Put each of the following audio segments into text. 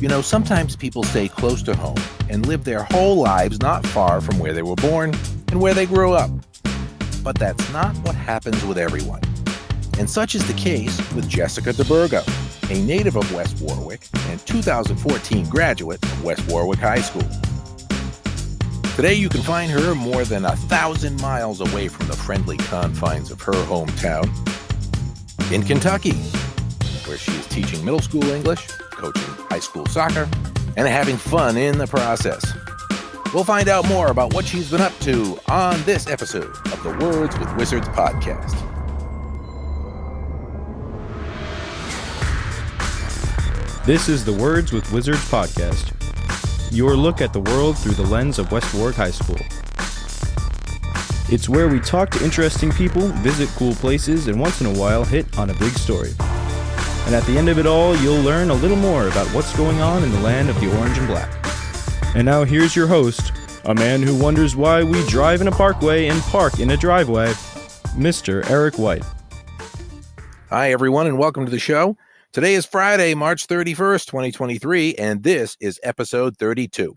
You know, sometimes people stay close to home and live their whole lives not far from where they were born and where they grew up. But that's not what happens with everyone. And such is the case with Jessica DeBurgo, a native of West Warwick and 2014 graduate of West Warwick High School. Today you can find her more than 1,000 miles away from the friendly confines of her hometown in Kentucky, where she is teaching middle school English, coaching high school soccer, and having fun in the process. We'll find out more about what she's been up to on this episode of the Words with Wizards podcast. This is the Words with Wizards podcast, your look at the world through the lens of West Warwick High School. It's where we talk to interesting people, visit cool places, and once in a while hit on a big story. And at the end of it all, you'll learn a little more about what's going on in the land of the orange and black. And now here's your host, a man who wonders why we drive in a parkway and park in a driveway, Mr. Eric White. Hi, everyone, and welcome to the show. Today is Friday, March 31st, 2023, and this is episode 32.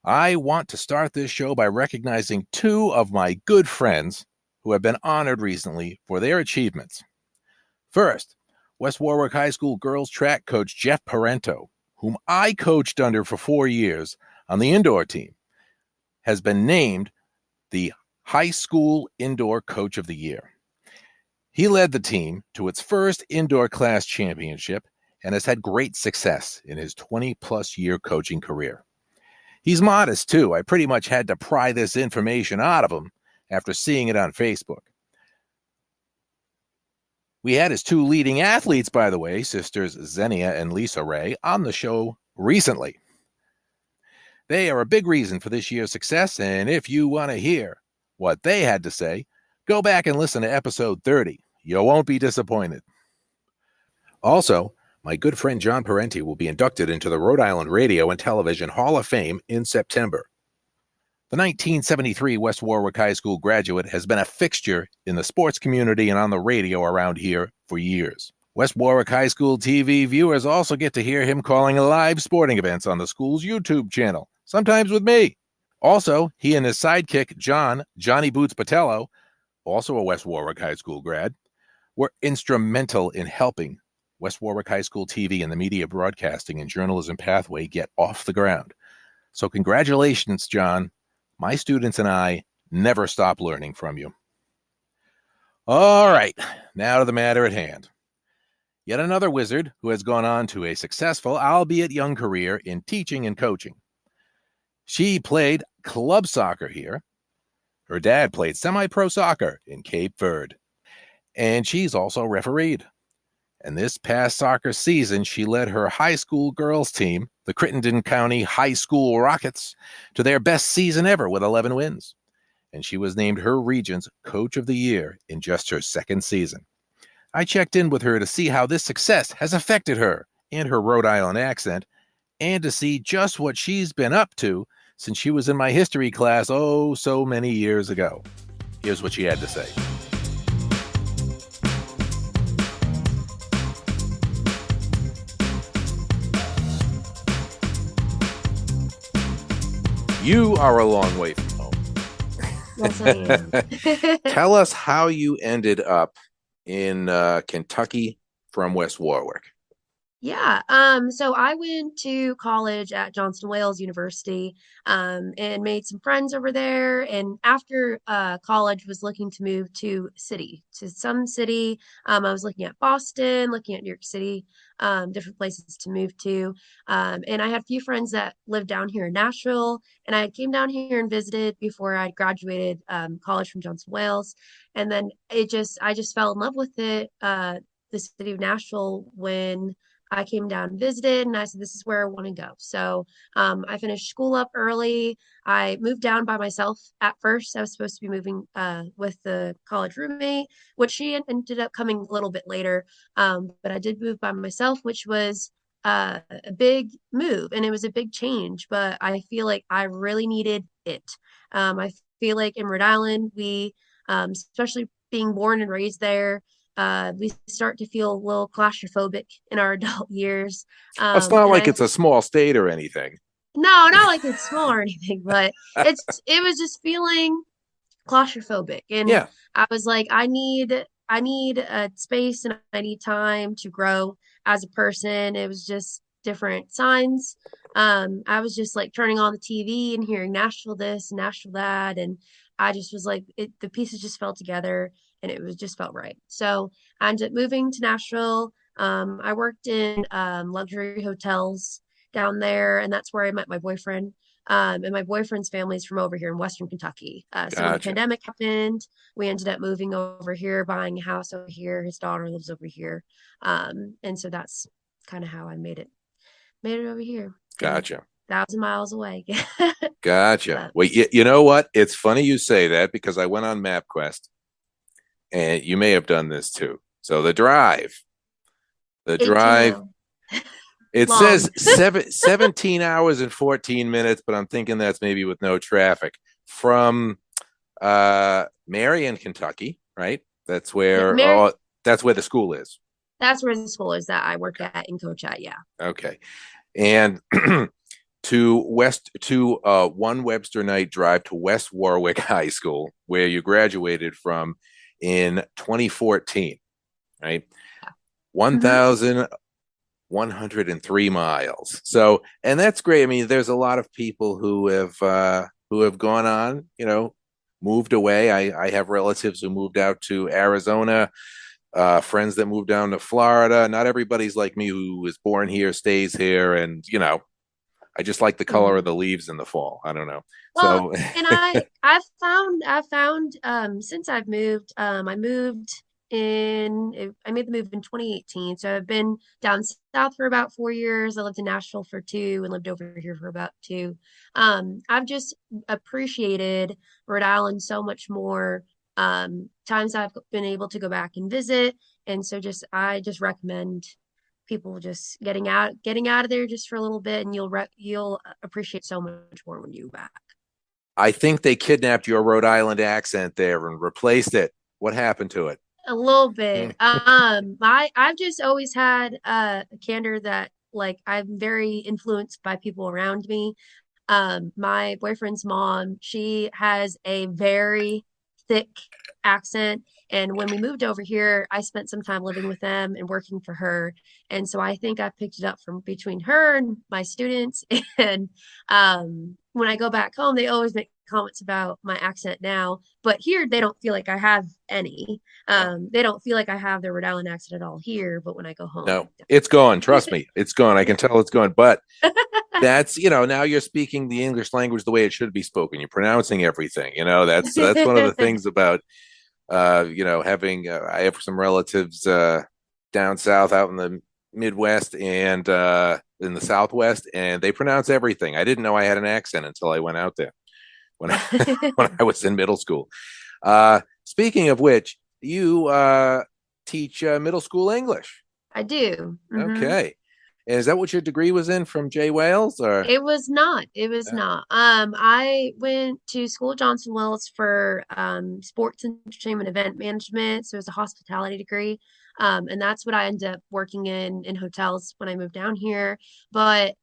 I want to start this show by recognizing two of my good friends who have been honored recently for their achievements. First, West Warwick High School girls track coach Jeff Parento, whom I coached under for 4 years on the indoor team, has been named the High School Indoor Coach of the Year. He led the team to its first indoor class championship and has had great success in his 20-plus year coaching career. He's modest, too. I pretty much had to pry this information out of him after seeing it on Facebook. We had his two leading athletes, by the way, sisters Xenia and Lisa Ray, on the show recently. They are a big reason for this year's success, and if you want to hear what they had to say, go back and listen to episode 30. You won't be disappointed. Also, my good friend John Parenti will be inducted into the Rhode Island Radio and Television Hall of Fame in September. The 1973 West Warwick High School graduate has been a fixture in the sports community and on the radio around here for years. West Warwick High School TV viewers also get to hear him calling live sporting events on the school's YouTube channel, sometimes with me. Also, he and his sidekick, Johnny Boots Patello, also a West Warwick High School grad, were instrumental in helping West Warwick High School TV and the media broadcasting and journalism pathway get off the ground. So congratulations, John. My students and I never stop learning from you. All right, now to the matter at hand. Yet another wizard who has gone on to a successful, albeit young career in teaching and coaching. She played club soccer here. Her dad played semi-pro soccer in Cape Verde. And she's also refereed. And this past soccer season, she led her high school girls team, the Crittenden County High School Rockets, to their best season ever with 11 wins. And she was named her region's Coach of the Year in just her second season. I checked in with her to see how this success has affected her and her Rhode Island accent, and to see just what she's been up to since she was in my history class so many years ago. Here's what she had to say. You are a long way from home. Yes, I am. Tell us how you ended up in Kentucky from West Warwick. Yeah. So I went to college at Johnson Wales University, and made some friends over there. And after college, was looking to move to some city. I was looking at Boston, looking at New York City, different places to move to. And I had a few friends that lived down here in Nashville, and I came down here and visited before I graduated college from Johnson Wales. And then I just fell in love with it, the city of Nashville, when I came down and visited, and I said, this is where I want to go. So I finished school up early. I moved down by myself at first. I was supposed to be moving with the college roommate, which she ended up coming a little bit later. But I did move by myself, which was a big move, and it was a big change. But I feel like I really needed it. I feel like in Rhode Island, we, especially being born and raised there, we start to feel a little claustrophobic in our adult years. It's not And like I it's a small state or anything. No, not like it's small or anything, but it was just feeling claustrophobic. And Yeah, I was like, I need a space and I need time to grow as a person. It was just different signs. I was just like turning on the TV and hearing Nashville this and Nashville that, and I just was like, the pieces just fell together and it was just felt right. So I ended up moving to Nashville. I worked in luxury hotels down there, and that's where I met my boyfriend. And my boyfriend's family is from over here in Western Kentucky. So when the gotcha, pandemic happened, we ended up moving over here, buying a house over here. His daughter lives over here. And so that's kind of how I made it over here. So gotcha, 1,000 miles away. gotcha. But Well, you know what? It's funny you say that because I went on MapQuest, and you may have done this too. So the 18 drive, mile it long. says 17 hours and 14 minutes, but I'm thinking that's maybe with no traffic from Marion, Kentucky, right? That's Yeah, where Mary, that's where the school is. that's where the school is that I work at and coach at. Yeah. Okay. And to one Webster night drive to West Warwick High School, where you graduated from in 2014, right? Hmm. 1,103 miles. So, and that's great. I mean, there's a lot of people who have gone on, moved away. I have relatives who moved out to Arizona, friends that moved down to Florida. Not everybody's like me who was born here, stays here, and I just like the color of Hmm. the leaves in the fall. I don't know. Well, So and I found since I moved I made the move in 2018. So I've been down south for about 4 years. I lived in Nashville for two and lived over here for about two. I've just appreciated Rhode Island so much more. Times I've been able to go back and visit. And so I just recommend people just getting out of there just for a little bit, and you'll appreciate so much more when you back. I think they kidnapped your Rhode Island accent there and replaced it. What happened to it? A little bit. I've just always had a candor that like I'm very influenced by people around me. My boyfriend's mom, she has a very thick accent. And when we moved over here, I spent some time living with them and working for her. And so I think I picked it up from between her and my students. And when I go back home, they always make comments about my accent now. But here, they don't feel like I have any. No, They don't feel like I have the Rhode Island accent at all here. But when I go home, no, it's gone. Trust me, it's gone. I can tell it's gone. But that's now you're speaking the English language the way it should be spoken. You're pronouncing everything. That's one of the things about having I have some relatives down south out in the Midwest and in the Southwest, and they pronounce everything. I didn't know I had an accent until I went out there when I, when I was in middle school. Speaking of which, you teach middle school English. I do. Okay. And is that what your degree was in from Jay Wales or? It was not. It was not. I went to school at Johnson Wells for sports entertainment event management. So it was a hospitality degree. And that's what I ended up working in hotels when I moved down here. But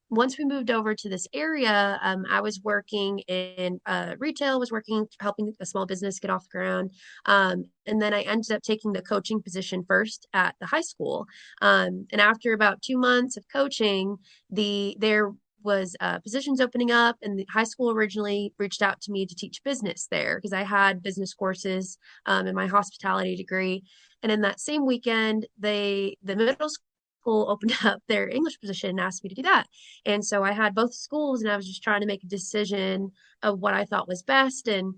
once we moved over to this area, I was working in retail, was working helping a small business get off the ground. And then I ended up taking the coaching position first at the high school. And after about 2 months of coaching, there was positions opening up, and the high school originally reached out to me to teach business there because I had business courses in my hospitality degree. And in that same weekend, the middle school opened up their English position and asked me to do that. And so I had both schools, and I was just trying to make a decision of what I thought was best. And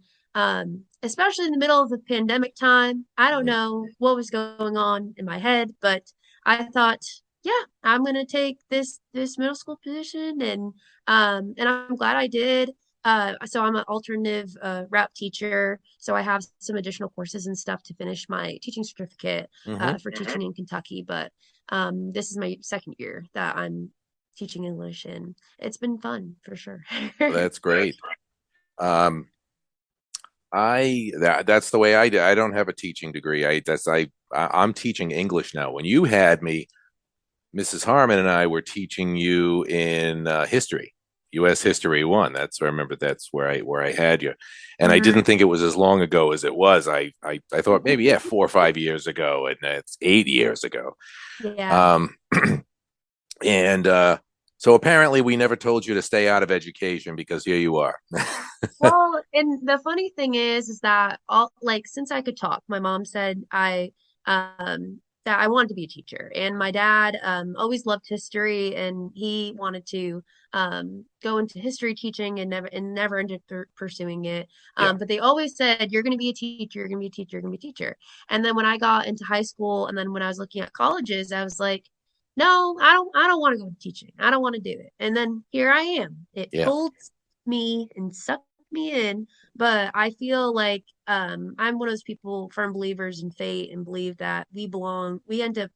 especially in the middle of the pandemic time, I don't Mhm. know what was going on in my head, but I thought, yeah, I'm gonna take this middle school position, and I'm glad I did. So I'm an alternative route teacher, so I have some additional courses and stuff to finish my teaching certificate Mhm. for teaching in Kentucky. But this is my second year that I'm teaching English, and it's been fun for sure. Well, that's great. Um, that's the way I do. I don't have a teaching degree. I I'm teaching English now. When you had me, Mrs. Harmon and I were teaching you in history, U.S. History 1. That's I remember. That's where I had you, and I didn't Mhm. think it was as long ago as it was. I thought maybe 4 or 5 years ago, and it's 8 years ago. Yeah. Um, and so apparently we never told you to stay out of education because here you are. Well, and the funny thing is that all like since I could talk, my mom said that I wanted to be a teacher, and my dad always loved history, and he wanted to go into history teaching and never ended pursuing it. Yeah, But they always said, "You're going to be a teacher. You're going to be a teacher. You're going to be a teacher." And then when I got into high school, and then when I was looking at colleges, I was like, "No, I don't want to go into teaching. I don't want to do it." And then here I am. It yeah. pulled me and sucked me in, but I feel like I'm one of those people, firm believers in fate, and believe that we end up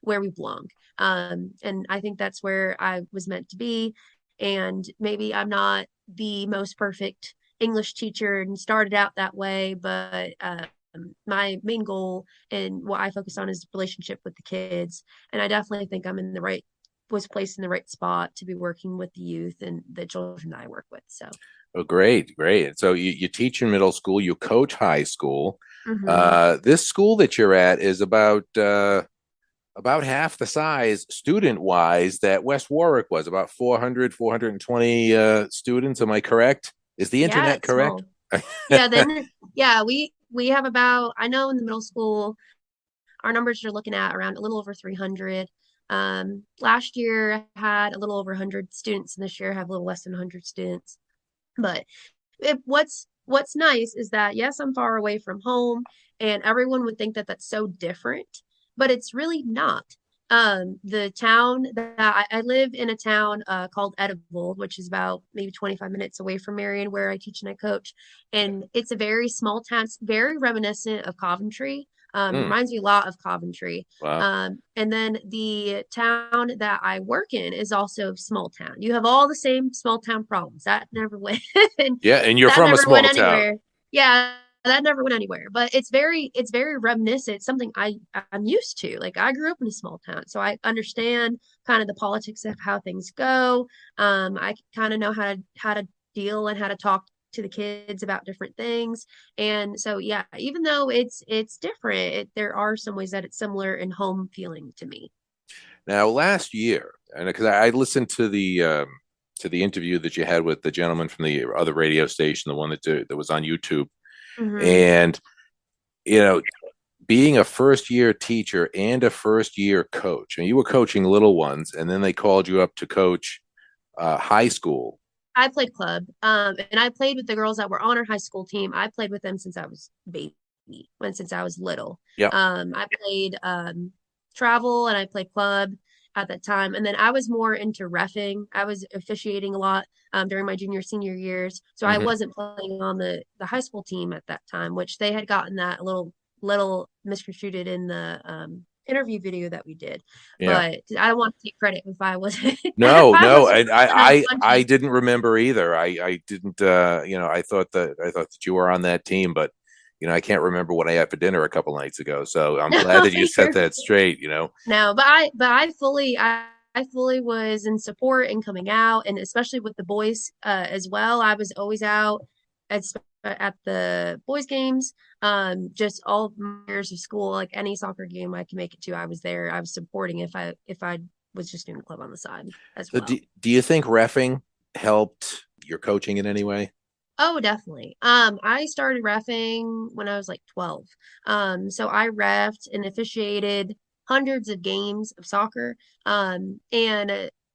where we belong. And I think that's where I was meant to be. And maybe I'm not the most perfect English teacher and started out that way, but my main goal and what I focus on is relationship with the kids. And I definitely think I'm in the right was placed in the right spot to be working with the youth and the children that I work with. So Oh, great, great. So you teach in middle school, you coach high school. mhm. This school that you're at is about half the size student wise that West Warwick was, about 400, 420 students. Am I correct? Is the Yeah, internet it's correct? small. Yeah, then yeah, we have about I know in the middle school our numbers are looking at around a little over 300. Last year I had a little over 100 students, and this year I have a little less than 100 students. But what's nice is that yes, I'm far away from home, and everyone would think that that's so different, but it's really not. The town that I live in a town called Edible, which is about maybe 25 minutes away from Marion, where I teach and I coach, and it's a very small town. It's very reminiscent of Coventry. Mm, Reminds me a lot of Coventry. wow. And then the town that I work in is also a small town. You have all the same small town problems. That never went Yeah, and you're that from a never went small town. anywhere. Yeah, that never went anywhere. But it's very reminiscent. It's something I'm used to. Like I grew up in a small town, so I understand kind of the politics of how things go. I kind of know how to deal and how to talk to the kids about different things. And so yeah, even though it's different, there are some ways that it's similar in home feeling to me. Now, last year, and because I listened to the interview that you had with the gentleman from the other radio station, the one that was on YouTube, Hmm. and you know, being a first year teacher and a first year coach, and you were coaching little ones, and then they called you up to coach high school. I played club, and I played with the girls that were on our high school team. I played with them since I was baby, when since I was little. Yep. I played travel and I played club at that time, and then I was more into reffing. I was officiating a lot during my junior senior years, so I Hmm. wasn't playing on the high school team at that time, which they had gotten that a little misconstrued in the interview video that we did. Yeah. But I don't want to take credit if I wasn't if No, I no, wasn't and running on I punches. didn't remember either. I didn't. I thought that you were on that team, but I can't remember what I had for dinner a couple nights ago. So I'm glad No, that you set that straight. no, but I fully was in support and coming out, and especially with the boys as well. I was always out at at the boys games. Just all my years of school, like any soccer game I can make it to, I was there. I was supporting if I was just doing club on the side as So well. do you think reffing helped your coaching in any way? Oh, definitely. I started reffing when I was like 12. So I reffed and officiated hundreds of games of soccer. And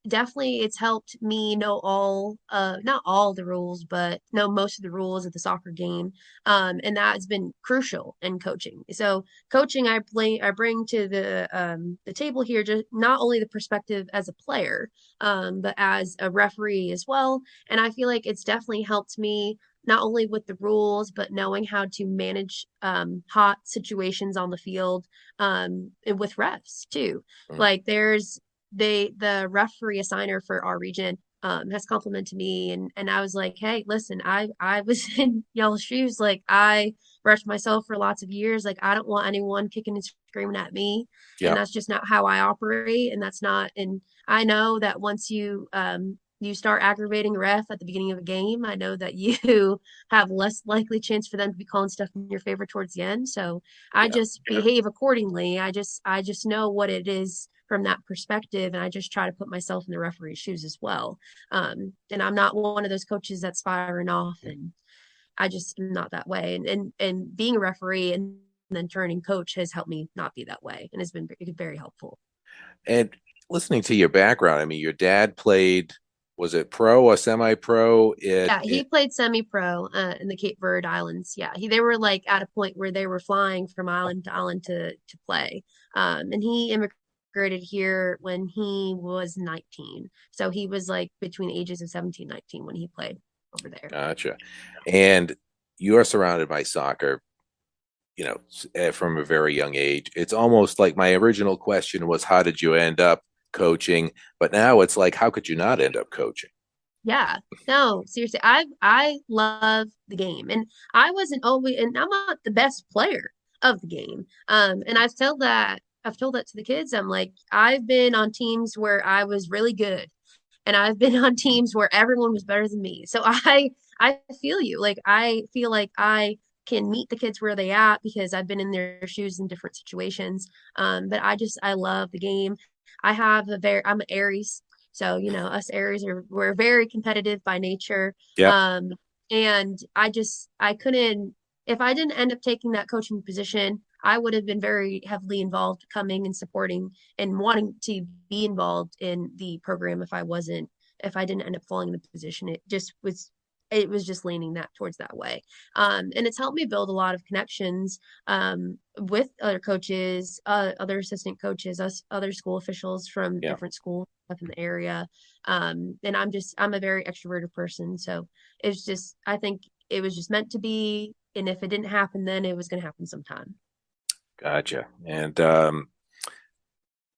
definitely it's helped me know not all the rules, but know most of the rules of the soccer game. And that has been crucial in coaching. So coaching, I bring to the table here just not only the perspective as a player, but as a referee as well. And I feel like it's definitely helped me not only with the rules, but knowing how to manage hot situations on the field and with refs too. Mm, Like the referee assigner for our region. has complimented me, and I was like, hey, listen, I was in y'all's shoes. Like, I rushed myself for lots of years. Like, I don't want anyone kicking and screaming at me, and Yep. that's just not how I operate, and that's not. And I know that once you start aggravating a ref at the beginning of a game, I know that you have less likely chance for them to be calling stuff in your favor towards the end. So I Yeah. just behave accordingly. I just know what it is from that perspective, and I just try to put myself in the referee's shoes as well. And I'm not one of those coaches that's firing off, and I just am not that way. And being a referee and then turning coach has helped me not be that way, and has been very helpful. And listening to your background, I mean, your dad played, was it pro or semi-pro? Yeah, he played semi-pro in the Cape Verde Islands. Yeah, they were like at a point where they were flying from island to island to play. And he immigrated here when he was 19. So he was like between ages of 17 19 when he played over there. Gotcha. And you're surrounded by soccer, from a very young age. It's almost like my original question was, how did you end up coaching? But now it's like, how could you not end up coaching? Yeah, no, seriously, I love the game, and I wasn't always, and I'm not the best player of the game. And I've told that to the kids. I'm like, I've been on teams where I was really good, and I've been on teams where everyone was better than me. So I feel you. Like, I feel like I can meet the kids where they at because I've been in their shoes in different situations. But I love the game. I'm an Aries. So, us Aries we're very competitive by nature. Yep. Um, and I couldn't, if I didn't end up taking that coaching position, I would have been very heavily involved coming and supporting and wanting to be involved in the program if I didn't end up falling in the position. It was just leaning that towards that way. And it's helped me build a lot of connections with other coaches, other assistant coaches, other school officials from Yeah. different schools up in the area. And I'm a very extroverted person. So I think it was just meant to be. And if it didn't happen then, it was going to happen sometime. Gotcha. And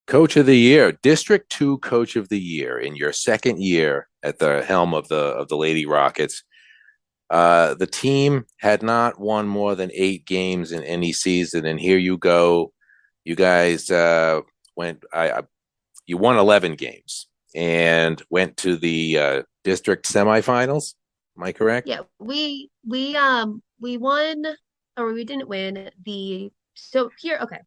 Coach of the Year, District 2 Coach of the Year in your second year at the helm of the Lady Rockets. The team had not won more than 8 games in any season, and here you go. You guys you won 11 games and went to the district semifinals. Am I correct? Yeah, we won, or we didn't win the so here, okay.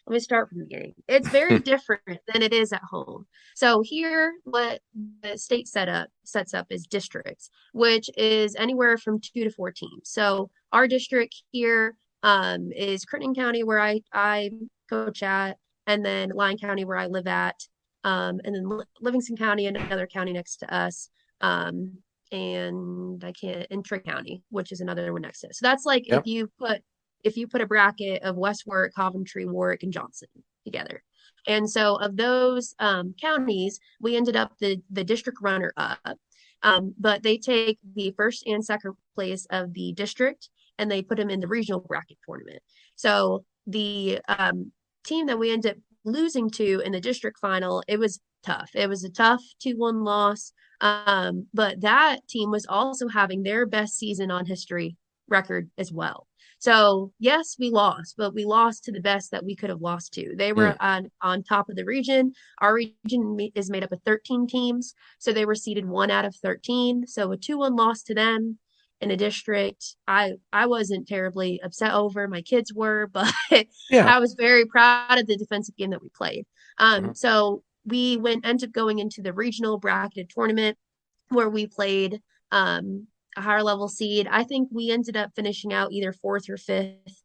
Let me start from the beginning. It's very different than it is at home. So here, what the state sets up is districts, which is anywhere from 2 to 4 teams. So our district here is Crittenden County, where I coach at, and then Lyon County, where I live at, and then Livingston County, another county next to us. And I can't in Trigg County, which is another one next to it. So that's like Yep. if you put a bracket of West Warwick, Coventry, Warwick, and Johnson together. And so of those counties, we ended up the district runner up. But they take the first and second place of the district and they put them in the regional bracket tournament. So the team that we ended up losing to in the district final, it was tough. It was a tough 2-1 loss. But that team was also having their best season on history record as well. So yes, we lost, but we lost to the best that we could have lost to. They were on top of the region. Our region is made up of 13 teams, so they were seeded 1 out of 13. So a 2-1 loss to them in a district, I wasn't terribly upset over. My kids were, but Yeah. I was very proud of the defensive game that we played. Mhm. So we ended up going into the regional bracketed tournament where we played a higher level seed. I think we ended up finishing out either fourth or fifth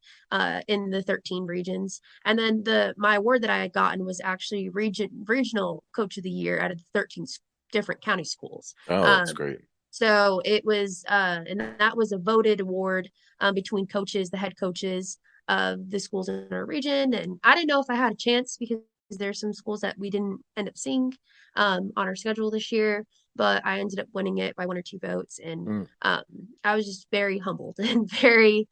in the 13 regions. And then my award that I had gotten was actually regional coach of the year out of the 13 different county schools. Oh, that's great. So it was, and that was a voted award between coaches, the head coaches of the schools in our region. And I didn't know if I had a chance because there's some schools that we didn't end up seeing on our schedule this year, but I ended up winning it by 1 or 2 votes. And Mm. I was just very humbled and very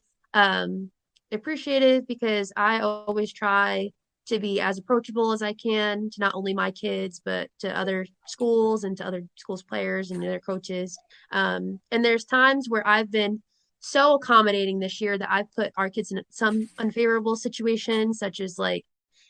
appreciative because I always try to be as approachable as I can to not only my kids, but to other schools and to other schools' players and their coaches. And there's times where I've been so accommodating this year that I've put our kids in some unfavorable situations, such as like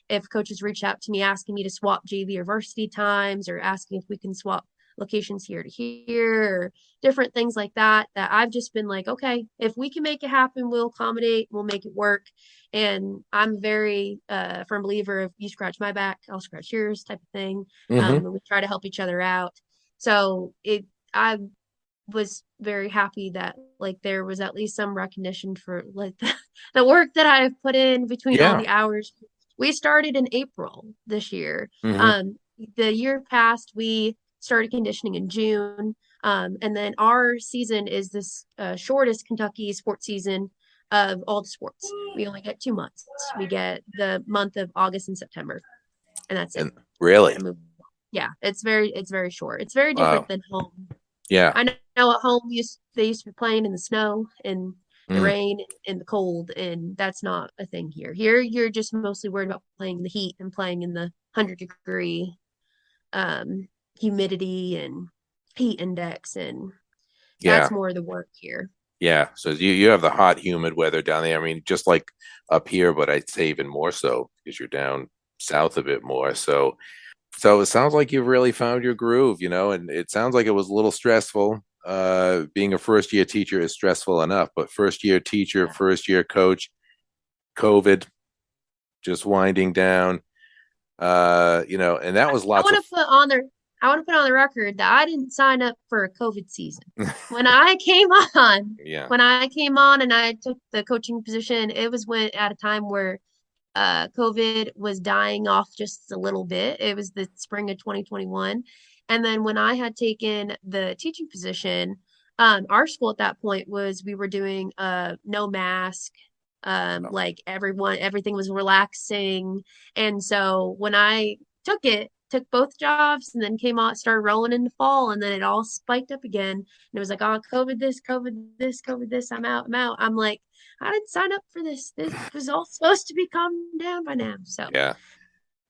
if coaches reach out to me asking me to swap JV or varsity times or asking if we can swap locations here to here or different things like that, that I've just been like, okay, if we can make it happen, we'll accommodate, we'll make it work. And I'm very firm believer of you scratch my back, I'll scratch yours type of thing. Hmm. And we try to help each other out. So I was very happy that like there was at least some recognition for like the work that I've put in between all Yeah. the hours. We started in April this year. Hmm. Um, the year past, we started conditioning in June. And then our season is this shortest Kentucky sports season of all the sports. We only get 2 months. We get the month of August and September, and that's it. And really, And move. Yeah, it's very short. It's very different wow. than home. Yeah. I know at home they used to be playing in the snow and the Mm. rain and the cold, and that's not a thing here. Here, you're just mostly worried about playing in the heat and playing in the 100-degree um, humidity and heat index, and Yeah. that's more of the work here. Yeah. So you have the hot, humid weather down there. I mean, just like up here, but I'd say even more so because you're down south a bit more. So it sounds like you've really found your groove, and it sounds like it was a little stressful. Being a first year teacher is stressful enough, but first year teacher, Yeah. first year coach, COVID, just winding down, and that was I lots want of, to put on the I want to put on the record that I didn't sign up for a COVID season. When I came on, yeah. when I came on and I took the coaching position, it was when at a time where COVID was dying off just a little bit. It was the spring of 2021. And then when I had taken the teaching position, our school at that point was we were doing no mask, like everything was relaxing. And so when I took both jobs and then came out, started rolling in the fall, and then it all spiked up again. And it was like, oh, COVID this, COVID this, COVID this, I'm out, I'm out. I'm like, I didn't sign up for this. This was all supposed to be calmed down by now. So Yeah.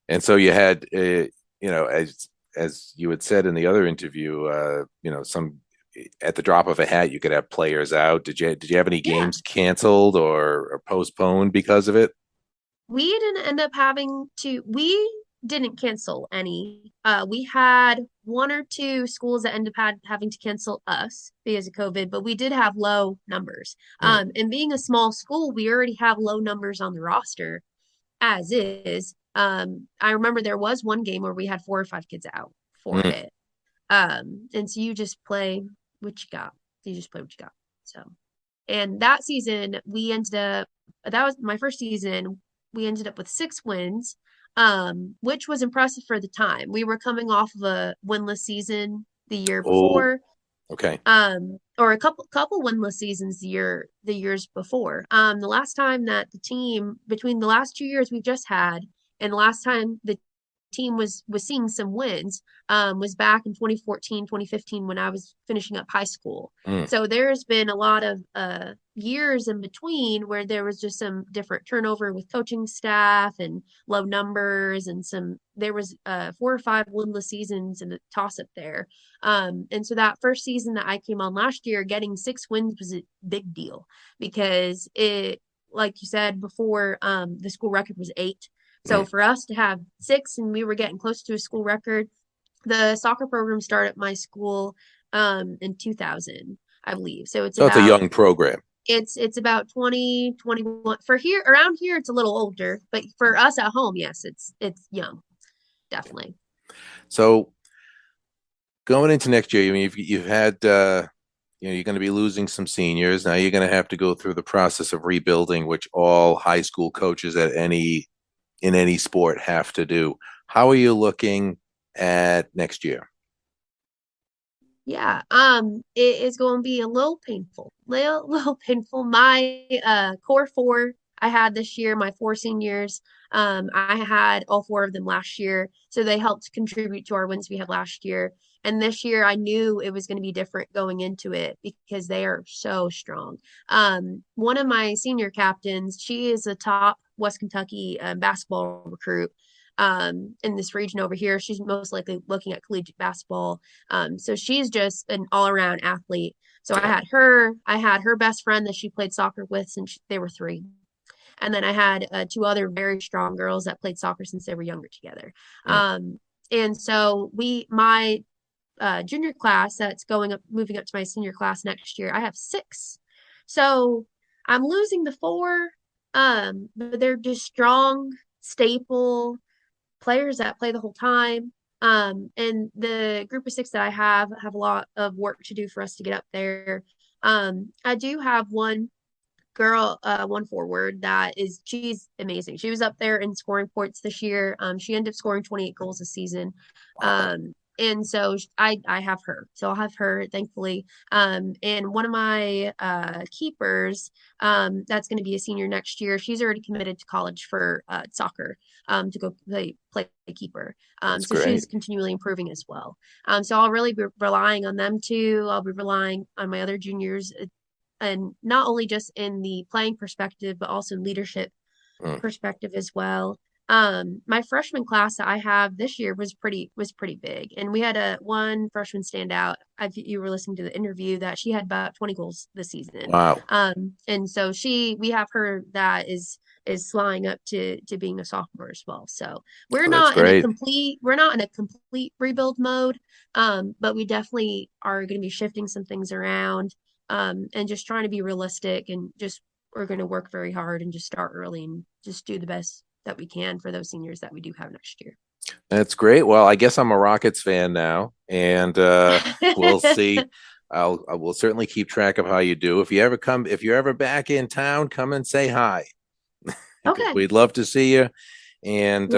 And so you had, as you had said in the other interview, some at the drop of a hat, you could have players out. Did you have any yeah, games canceled or postponed because of it? we didn't end up having to. We didn't cancel any. We had one or two schools that ended up having to cancel us because of COVID, but we did have low numbers. Mm, And being a small school, we already have low numbers on the roster as is. I remember there was one game where we had 4 or 5 kids out for mm. it. And so you just play what you got. You just play what you got. So, and that season we ended up, that was my first season. We ended up with 6 wins, which was impressive for the time. We were coming off of a winless season the year Oh, before, okay. or a couple winless seasons the years before. The last time that the team between the last 2 years we've just had and the last time the team was seeing some wins was back in 2014 2015 when I was finishing up high school. Mm, So there's been a lot of years in between where there was just some different turnover with coaching staff and low numbers and there was 4 or 5 winless seasons and a toss up there. And so that first season that I came on last year, getting 6 wins was a big deal because it, like you said before, the school record was 8. So mm. for us to have 6 and we were getting close to a school record, the soccer program started at my school in 2000, I believe. So So it's a young program. it's about 2021 for here around here it's a little older, but for us at home, yes, it's young, definitely. So going into next year, I mean, you've had, you're going to be losing some seniors. Now you're going to have to go through the process of rebuilding, which all high school coaches in any sport have to do. How are you looking at next year? Yeah, it is going to be a little painful. Little painful. My core four I had this year, my 4 seniors, I had all 4 of them last year, so they helped contribute to our wins we had last year. And this year, I knew it was going to be different going into it because they are so strong. One of my senior captains, she is a top West Kentucky basketball recruit in this region over here. She's most likely looking at collegiate basketball. So she's just an all-around athlete. So I had her best friend that she played soccer with since they were 3. And then I had 2 other very strong girls that played soccer since they were younger together. And so my junior class that's moving up to my senior class next year, I have 6. So I'm losing the 4, but they're just strong, staple players that play the whole time. And the group of 6 that I have a lot of work to do for us to get up there. I do have one girl, one forward she's amazing. She was up there in scoring points this year. She ended up scoring 28 goals this season. And so I have her. So I'll have her, thankfully. And one of my keepers, that's going to be a senior next year. She's already committed to college for soccer to go play keeper. So great. She's continually improving as well. So I'll really be relying on them too. I'll be relying on my other juniors, and not only just in the playing perspective, but also in leadership perspective as well. My freshman class that I have this year was pretty big, and we had one freshman stand out. You were listening to the interview that she had about 20 goals this season. Wow. And so we have her that is flying up to being a sophomore as well. So we're not in a complete rebuild mode, but we definitely are going to be shifting some things around, and just trying to be realistic, and just we're going to work very hard and just start early and just do the best that we can for those seniors that we do have next year. That's great. Well, I guess I'm a Rockets fan now, and we'll see. I will certainly keep track of how you do. If you're ever back in town, come and say hi. Okay. We'd love to see you. And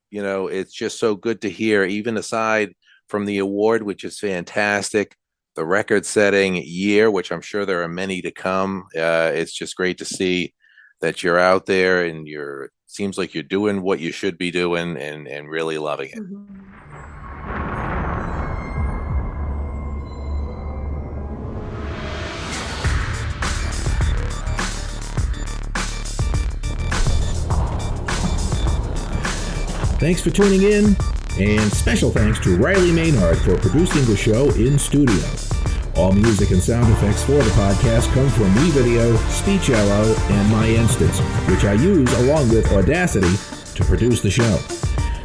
it's just so good to hear, even aside from the award, which is fantastic, the record-setting year, which I'm sure there are many to come. It's just great to see that you're out there and seems like you're doing what you should be doing and really loving it. Mm-hmm. Thanks for tuning in, and special thanks to Riley Maynard for producing the show in studio. All music and sound effects for the podcast come from WeVideo, SpeechLO, and My Instance, which I use along with Audacity to produce the show.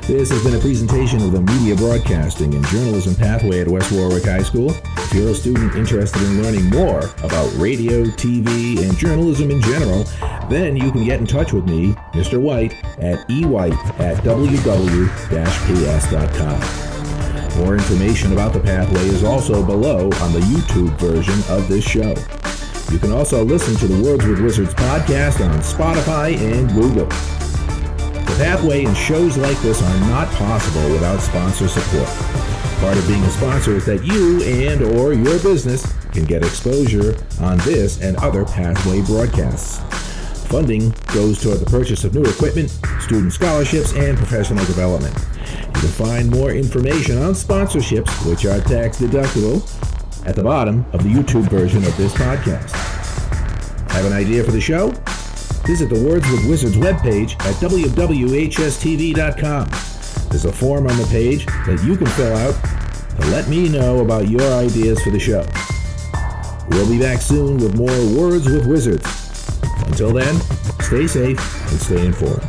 This has been a presentation of the Media Broadcasting and Journalism Pathway at West Warwick High School. If you're a student interested in learning more about radio, TV, and journalism in general, then you can get in touch with me, Mr. White, at ewhite@ww-ps.com. More information about the Pathway is also below on the YouTube version of this show. You can also listen to the Words with Wizards podcast on Spotify and Google. The Pathway and shows like this are not possible without sponsor support. Part of being a sponsor is that you and or your business can get exposure on this and other Pathway broadcasts. Funding goes toward the purchase of new equipment, student scholarships, and professional development. You can find more information on sponsorships, which are tax deductible, at the bottom of the YouTube version of this podcast. Have an idea for the show? Visit the Words with Wizards webpage at www.hstv.com. There's a form on the page that you can fill out to let me know about your ideas for the show. We'll be back soon with more Words with Wizards. Until then, stay safe and stay informed.